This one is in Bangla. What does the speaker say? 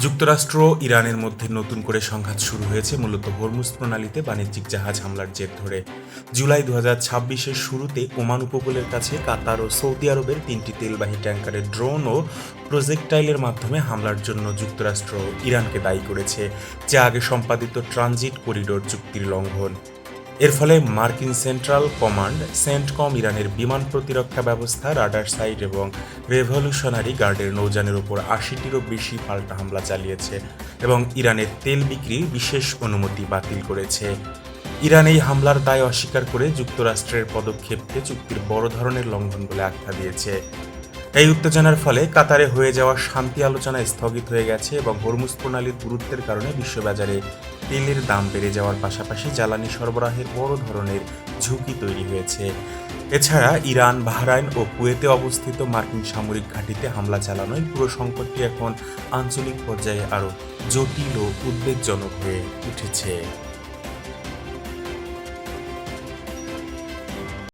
যুক্তরাষ্ট্র ও ইরানের মধ্যে নতুন করে সংঘাত শুরু হয়েছে মূলত হরমুজ প্রণালীতে বাণিজ্যিক জাহাজ হামলার জের ধরে। জুলাই 2026-এর শুরুতে ওমান উপকূলের কাছে কাতার ও সৌদি আরবের 3টি তেলবাহী ট্যাঙ্কারে ড্রোন ও প্রজেক্টাইলের মাধ্যমে হামলার জন্য যুক্তরাষ্ট্র ইরানকে দায়ী করেছে, যা আগে সম্পাদিত ট্রানজিট করিডোর চুক্তির লঙ্ঘন। এর ফলে মার্কিন সেন্ট্রাল কমান্ড সেন্টকম ইরানের বিমান প্রতিরক্ষা ব্যবস্থা, রাডার সাইট এবং রেভলিউশনারি গার্ডের নৌযানের উপর 80টিরও বেশি পাল্টা হামলা চালিয়েছে এবং ইরানের তেল বিক্রির বিশেষ অনুমতি বাতিল করেছে। ইরান এই হামলার দায় অস্বীকার করে যুক্তরাষ্ট্রের পদক্ষেপকে চুক্তির বড় ধরনের লঙ্ঘন বলে আখ্যা দিয়েছে। এই উত্তেজনার ফলে কাতারে হয়ে যাওয়া শান্তি আলোচনা স্থগিত হয়ে গেছে এবং হরমুজ প্রণালীর গুরুত্বের কারণে বিশ্ববাজারে তেলের দাম বেড়ে যাওয়ার পাশাপাশি জ্বালানি সরবরাহের বড় ধরনের ঝুঁকি তৈরি হয়েছে। এছাড়া ইরান, বাহরাইন ও কুয়েতে অবস্থিত মার্কিন সামরিক ঘাঁটিতে হামলা চালানোয় পুরো সংকটটি এখন আঞ্চলিক পর্যায়ে আরও জটিল ও উদ্বেগজনক হয়ে উঠেছে।